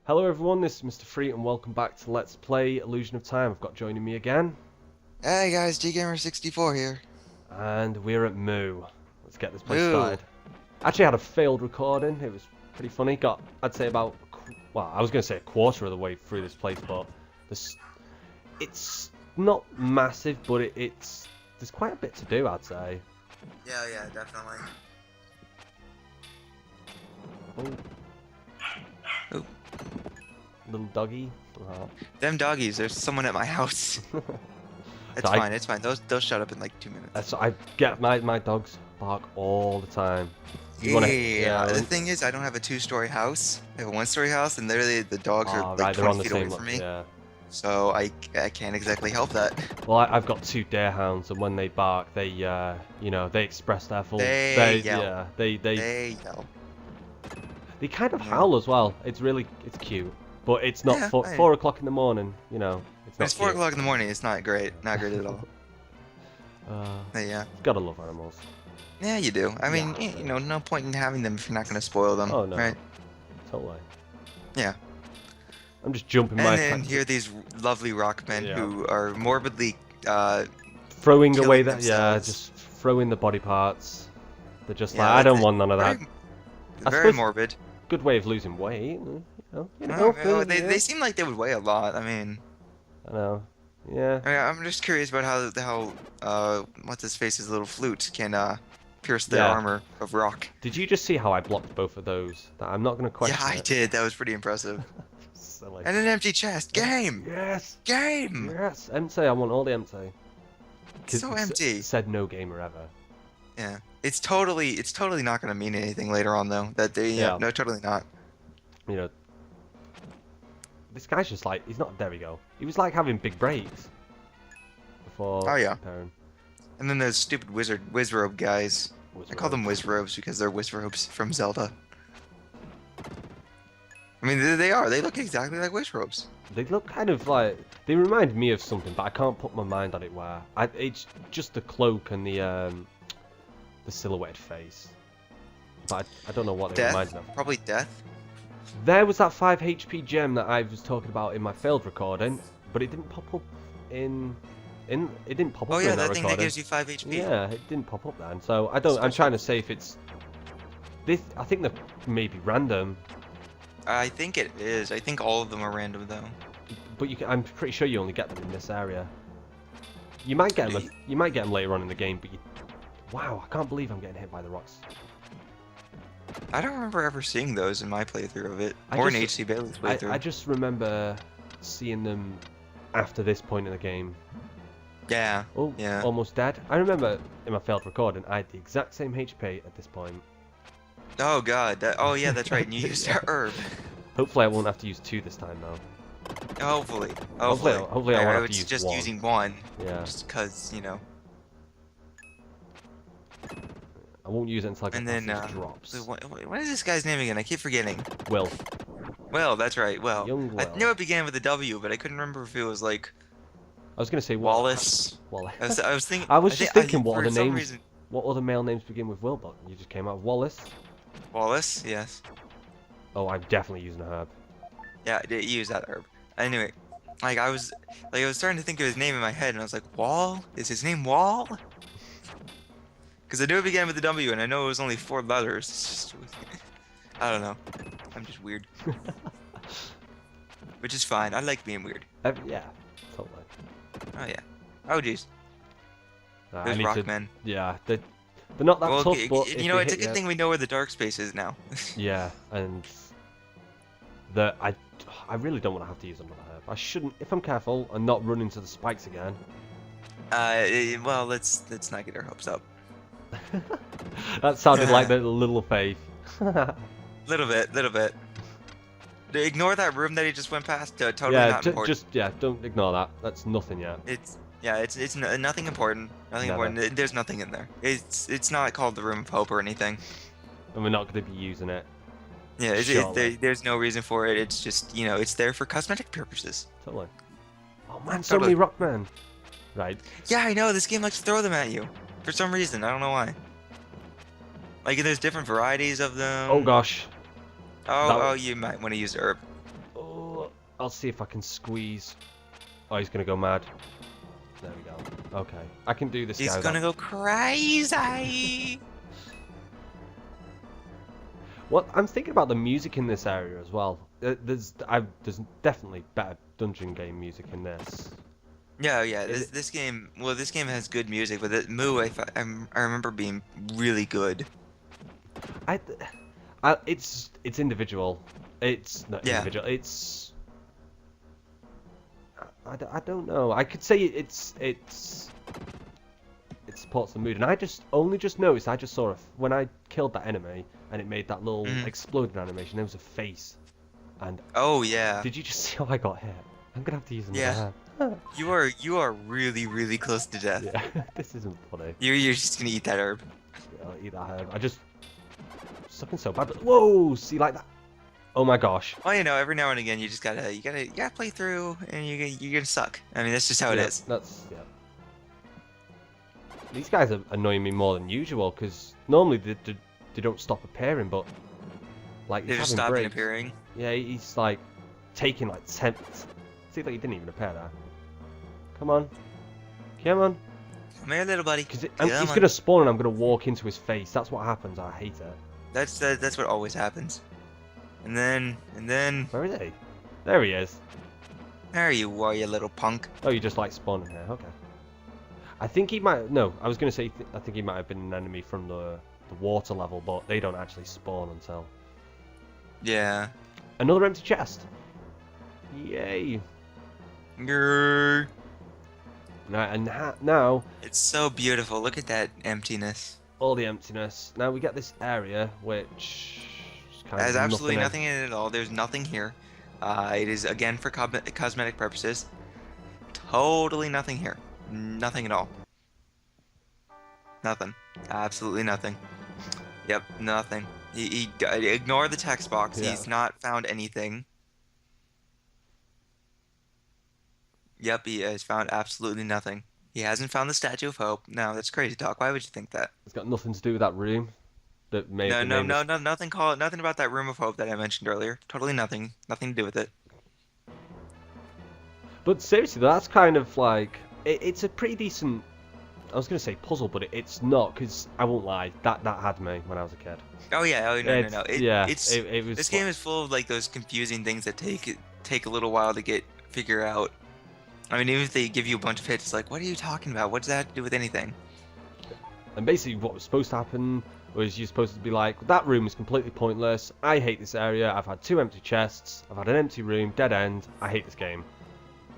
Hello everyone, this is Mr. Free and welcome back to Let's Play Illusion of Time. I've got joining me again. Hey guys, TGamer64 here. And we're at Moo. Let's get this place Moo. started. Actually had a failed recording, it was pretty funny. Got, I'd say about, well, I was going to say a quarter of the way through this place, but it's not massive, but there's quite a bit to do, I'd say. Yeah, definitely. Oh. Little doggy. Oh. Them doggies, there's someone at my house. It's fine, it's fine. They'll shut up in like 2 minutes. I get my dogs bark all the time. Yeah, the thing is, I don't have a 2-story house. I have a 1-story house, and literally the dogs are like 20 feet away from me. Yeah. So I can't exactly help that. Well, I've got 2 deerhounds, and when they bark, they you know, they express their full. They yell. Yeah, They yell. They kind of howl as well. It's cute, but it's not 4 o'clock in the morning. You know, it's not. It's 4 o'clock in the morning. It's not great. Not great at all. Yeah. Gotta love animals. Yeah, you do. I mean, you know, no point in having them if you're not gonna spoil them. Oh no. Right? Totally. Yeah. I'm just jumping and my. And then here are these lovely rock men who are morbidly throwing away that. themselves. Yeah, just throwing the body parts. They're just Yeah, like, I don't want none of that. Very morbid. Good way of losing weight. They seem like they would weigh a lot. I mean, I know. Yeah. I mean, I'm just curious about how what's his face's little flute can pierce their armor of rock. Did you just see how I blocked both of those? I'm not going to question. Yeah, I did. That was pretty impressive. Silly. And an empty chest. Game. Yes. Game. Yes. Empty. I want all the empty. So empty. Said no gamer ever. Yeah. It's totally not going to mean anything later on though. That they no, totally not. You know, this guy's just like, he's not. There we go. He was like having big breaks before. Oh yeah. Preparing. And then those stupid wizrobe guys. I call them wizrobes because they're wizrobes from Zelda. I mean, they are. They look exactly like wizrobes. They look kind of like, they remind me of something, but I can't put my mind on it where. It's just the cloak and the silhouetted face. But I don't know what they remind me of. Probably death. There was that 5 HP gem that I was talking about in my failed recording, but it didn't pop up it didn't pop up. Oh yeah, in that thing that gives you 5 HP. Yeah, it didn't pop up then. So I'm trying to say if it's this. I think they're maybe random. I think it is. I think all of them are random though. But I'm pretty sure you only get them in this area. You might get them. You might get them later on in the game, but wow, I can't believe I'm getting hit by the rocks. I don't remember ever seeing those in my playthrough of it, or in HC Bailey's playthrough. I just remember seeing them after this point in the game. Yeah. Oh, yeah. Almost dead. I remember in my failed recording, I had the exact same HP at this point. Oh god. Oh yeah, that's right. And you used a herb. Hopefully, I won't have to use 2 this time though. Hopefully. Hopefully I won't have to use just 1. using 1. Yeah. Just because, you know. I won't use it until I get these drops. What is this guy's name again? I keep forgetting. Will. Will, that's right. Will. Young Will. I knew it began with a W, but I couldn't remember if it was like. I was gonna say Wallace. Wallace. I was thinking. I was just thinking what other names. Reason... What other male names begin with Will? But you just came out Wallace. Wallace, yes. Oh, I'm definitely using a herb. Yeah, I did use that herb. Anyway, I was starting to think of his name in my head, and I was like, Wall? Is his name Wall? Because I knew it began with a W, and I know it was only 4 letters. It's just, I don't know. I'm just weird. Which is fine. I like being weird. Yeah, totally. Oh yeah. Oh jeez. Those rock men. Yeah, they're not that tough, but you know, it's a good thing we know where the dark space is now. Yeah, and I really don't want to have to use another herb. I shouldn't, if I'm careful and not run into the spikes again. Well, let's not get our hopes up. That sounded like the little faith. Little bit. Ignore that room that he just went past. Totally not important. Don't ignore that. That's nothing yet. It's nothing important. Nothing important. There's nothing in there. It's not called the Room of Hope or anything. And we're not going to be using it. Yeah, there's no reason for it. It's just, you know, it's there for cosmetic purposes. Totally. Oh man, so many rock men. Right. Yeah, I know. This game likes to throw them at you for some reason. I don't know why. Like, there's different varieties of them. Oh gosh. Oh, you might want to use herb. Oh, I'll see if I can squeeze. Oh, he's gonna go mad. There we go. Okay, I can do this. He's guy gonna go crazy. Well, I'm thinking about the music in this area as well. There's definitely better dungeon game music in this. Yeah, yeah. This game. Well, this game has good music, but Moo, I remember being really good. It's individual. It's not individual. It's. I don't know. I could say it supports the mood, and I only just noticed. I just saw when I killed that enemy, and it made that little exploding animation. There was a face, and oh yeah. Did you just see how I got hit? I'm gonna have to use another herb. You are really close to death. Yeah, this isn't funny. You're just gonna eat that herb. Yeah, I'll eat that herb. I just sucking so bad. But whoa, see like that. Oh my gosh. Well, you know, every now and again you just gotta play through, and you're gonna suck. I mean, that's just how it is. These guys are annoying me more than usual because normally they don't stop appearing, but like they're just stopping appearing. Yeah, he's like taking like 10. See, like he didn't even appear there. Come on, come on. Come here, little buddy. Because he's gonna spawn and I'm gonna walk into his face. That's what happens. I hate it. That's what always happens. And then. Where is he? There he is. There you are, you little punk. Oh, you just like spawning here. Okay. I think he might. No, I was gonna say. I think he might have been an enemy from the water level, but they don't actually spawn until. Yeah. Another empty chest. Yay. Grrr. Now. It's so beautiful. Look at that emptiness. All the emptiness. Now we get this area which has absolutely nothing in it at all. There's nothing here. It is again for cosmetic purposes. Totally nothing here. Nothing at all. Nothing. Absolutely nothing. Yep, nothing. Ignore the text box. Yeah. He's not found anything. Yep, he has found absolutely nothing. He hasn't found the Statue of Hope. No, that's crazy talk. Why would you think that? It's got nothing to do with that room. That may no, nothing about that Room of Hope that I mentioned earlier. Totally nothing. Nothing to do with it. But seriously, that's kind of like it's a pretty decent. I was gonna say puzzle, but it's not, because I won't lie. That had me when I was a kid. Oh yeah. Oh no. It was. This game is full of like those confusing things that take a little while to figure out. I mean, even if they give you a bunch of hits, it's like, what are you talking about? What does that have to do with anything? And basically, what was supposed to happen was you're supposed to be like, that room is completely pointless. I hate this area. I've had 2 empty chests. I've had an empty room. Dead end. I hate this game.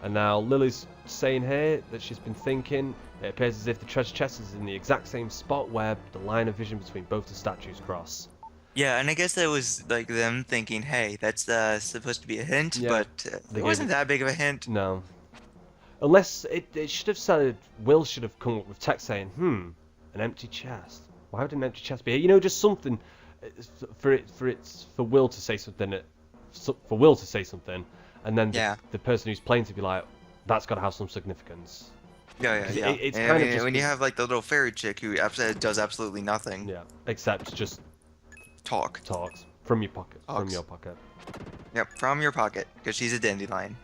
And now Lily's saying here that she's been thinking. It appears as if the treasure chest is in the exact same spot where the line of vision between both the statues cross. Yeah, and I guess that was like them thinking, hey, that's supposed to be a hint, yeah, but it wasn't that big of a hint. No. Unless it should have said, Will should have come up with text saying, an empty chest. Why would an empty chest be here? You know, just something for Will to say something. For Will to say something, and then the person who's playing to be like, that's got to have some significance. Yeah. It's kind of just when you have like the little fairy chick who does absolutely nothing. Yeah, except just talks from your pocket. From your pocket. Yep, from your pocket, because she's a dandelion.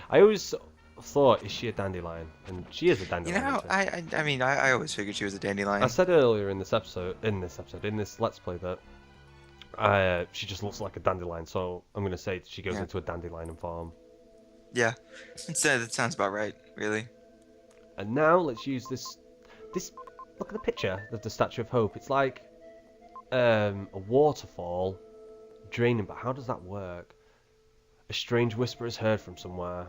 I always thought, is she a dandelion? And she is a dandelion. You know, I mean, I always figured she was a dandelion. I said earlier in this Let's Play that she just looks like a dandelion, so I'm going to say she goes into a dandelion form. Yeah, that sounds about right, really. And now let's use this. Look at the picture of the Statue of Hope. It's like a waterfall draining, but how does that work? A strange whisper is heard from somewhere.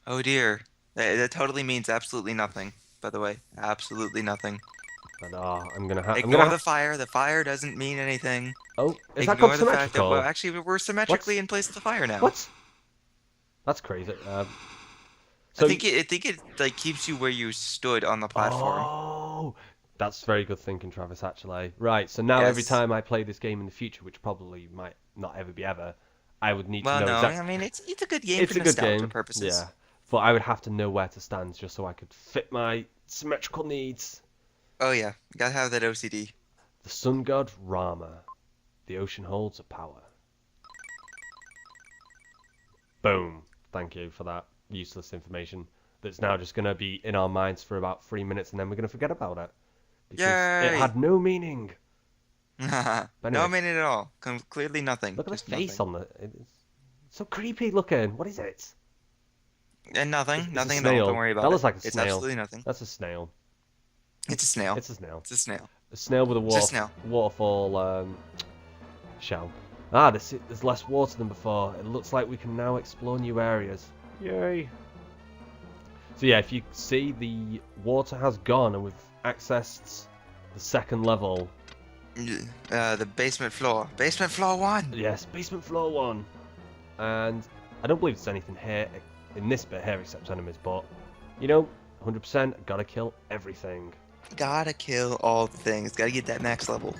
Oh dear, that totally means absolutely nothing. By the way, absolutely nothing. And I'm gonna have ignore the fire. The fire doesn't mean anything. Oh, is ignore that the fact that actually we're symmetrically in place of the fire now. What? That's crazy. So I think it like keeps you where you stood on the platform. Oh, that's very good thinking, Travis. Actually, right. So now every time I play this game in the future, which probably might not ever be ever, I would need to know. Well, no, I mean it's a good game for nostalgia purposes. Yeah, but I would have to know where to stand just so I could fit my symmetrical needs. Oh yeah, you gotta have that OCD. The sun god Rama. The ocean holds a power. Boom. Thank you for that useless information. That's now just going to be in our minds for about 3 minutes, and then we're going to forget about it. Because it Yay! had no meaning. No Anyway, meaning at all. Clearly nothing. look at the Just face nothing. on the... It's so creepy looking. What is it? And nothing. It's Nothing a at all. snail. Don't worry about That it. looks like a It's snail. absolutely nothing. That's a snail. It's a snail. It's a snail. It's a snail. A snail with a It's a snail. waterfall shell. Ah, there's less water than before. It looks like we can now explore new areas. Yay! So yeah, if you see, the water has gone and we've accessed the second level. The basement floor. Basement floor 1. Yes, basement floor 1. And I don't believe there's anything here in this bit here except enemies, but you know, 100% gotta kill everything. Gotta kill all the things. Gotta get that max level.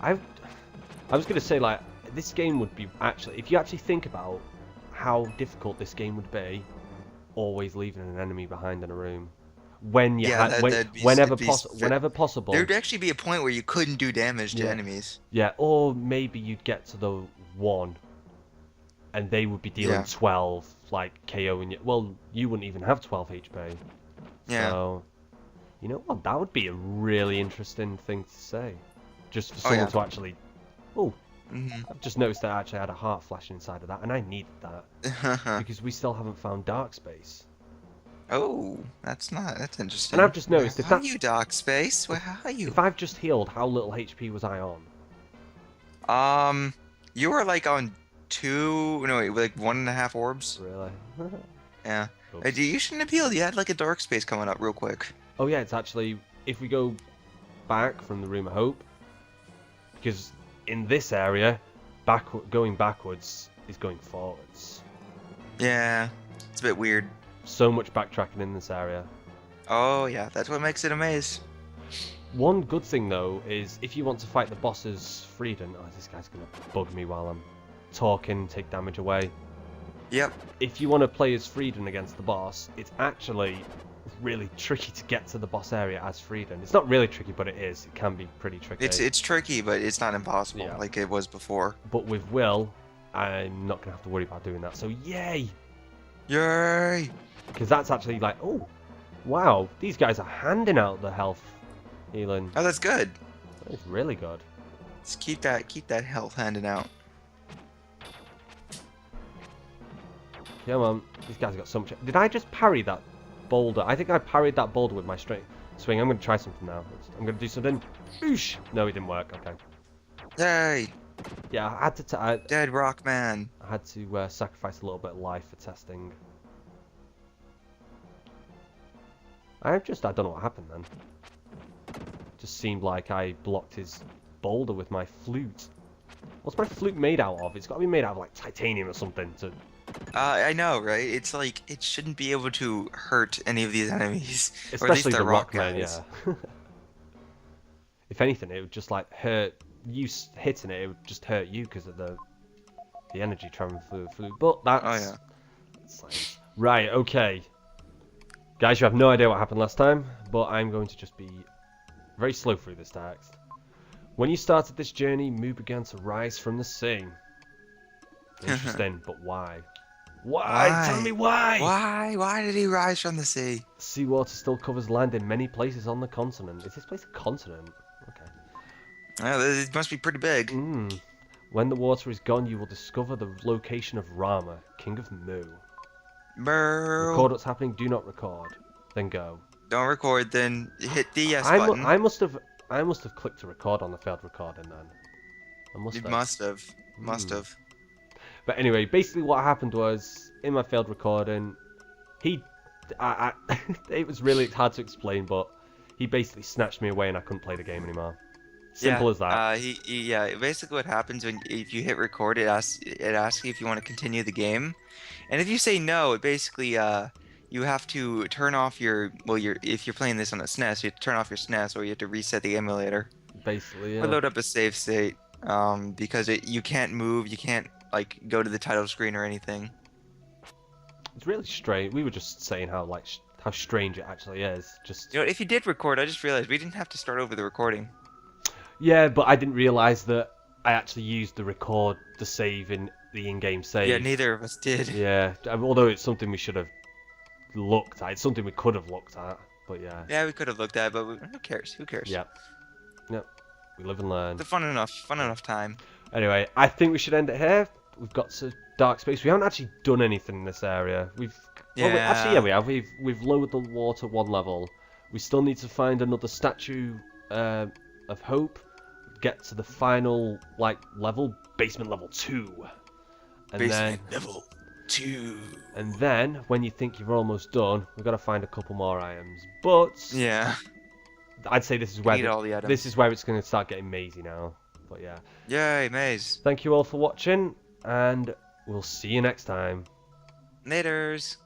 I was gonna say, like, this game would be actually, if you actually think about how difficult this game would be, always leaving an enemy behind in a room. When you whenever possible. There'd actually be a point where you couldn't do damage to enemies. Yeah, or maybe you'd get to the 1 and they would be dealing 12, like KOing you. Well, you wouldn't even have 12 HP. Yeah. So, you know what? That would be a really interesting thing to say. Just for someone to actually... Oh, I've just noticed that I actually had a heart flashing inside of that, and I needed that. Because we still haven't found Dark Space. Oh, that's interesting. And I've just noticed, Where are you, Dark Space? Where are you? If I've just healed, how little HP was I on? You were like on 2, no, like 1.5 orbs. Really? Yeah. Oops. You shouldn't have healed. You had like a Dark Space coming up real quick. Oh yeah, it's actually, if we go back from the Room of Hope, because in this area, going backwards is going forwards. Yeah, it's a bit weird. So much backtracking in this area. Oh yeah, that's what makes it a maze. One good thing though is if you want to fight the boss's Frieden, oh, this guy's gonna bug me while I'm talking, take damage away. Yep. If you want to play as Frieden against the boss, it's actually really tricky to get to the boss area as Frieden. It's not really tricky, but it is. It can be pretty tricky. It's tricky, but it's not impossible like it was before. But with Will, I'm not gonna have to worry about doing that. So yay! Yay! Because that's actually like, oh, wow, these guys are handing out the health healing. Oh, that's good. It's really good. Just keep that health handing out. Come on, these guys have got so much. Did I just parry that boulder? I think I parried that boulder with my straight swing. I'm going to try something now. I'm going to do something. Oosh! No, it didn't work. Okay. Yay! Yeah, I had to. Dead rock man. I had to sacrifice a little bit of life for testing. I don't know what happened then. Just seemed like I blocked his boulder with my flute. What's my flute made out of? It's got to be made out of like titanium or something to... I know, right? It's like, it shouldn't be able to hurt any of these enemies. Especially or at least the rock guys. man, yeah. If anything, it would just like hurt... You hitting it, it would just hurt you because of the energy traveling through the flute. But that's... Oh, yeah. That's science. Right, okay. Guys, you have no idea what happened last time, but I'm going to just be very slow through this text. When you started this journey, Mu began to rise from the sea. Interesting, but why? Why? Tell me why! Why? Why did he rise from the sea? Seawater still covers land in many places on the continent. Is this place a continent? Okay. Oh, it must be pretty big. When the water is gone, you will discover the location of Rama, king of Mu. Brr. Record what's happening, do not record. Then go. Don't record, then hit the yes button. I must have clicked to record on the failed recording then. You must have. But anyway, basically what happened was, in my failed recording, it was really hard to explain, but he basically snatched me away and I couldn't play the game anymore. Simple as that. Basically what happens if you hit record, it asks you if you want to continue the game. And if you say no, it basically, you have to turn off if you're playing this on a SNES, you have to turn off your SNES or you have to reset the emulator. Basically, yeah. Or load up a save state, because you can't move, you can't, like, go to the title screen or anything. It's really strange. We were just saying how strange it actually is. Just, you know, if you did record, I just realized we didn't have to start over the recording. Yeah, but I didn't realize that I actually used the save in the in-game save. Yeah, neither of us did. Yeah, although it's something we should have looked at. It's something we could have looked at, but yeah. Yeah, we could have looked at it, but who cares? Who cares? Yeah. Yep. We live and learn. It's a fun enough time. Anyway, I think we should end it here. We've got to dark space. We haven't actually done anything in this area. Actually, we have. We've lowered the water 1 level. We still need to find another statue of hope. Get to the final level, basement level 2. And level 2. And then, when you think you're almost done, we've got to find a couple more items. But yeah, I'd say this is where it's going to start getting mazy now. But yeah. Yay, maze. Thank you all for watching, and we'll see you next time. Laters.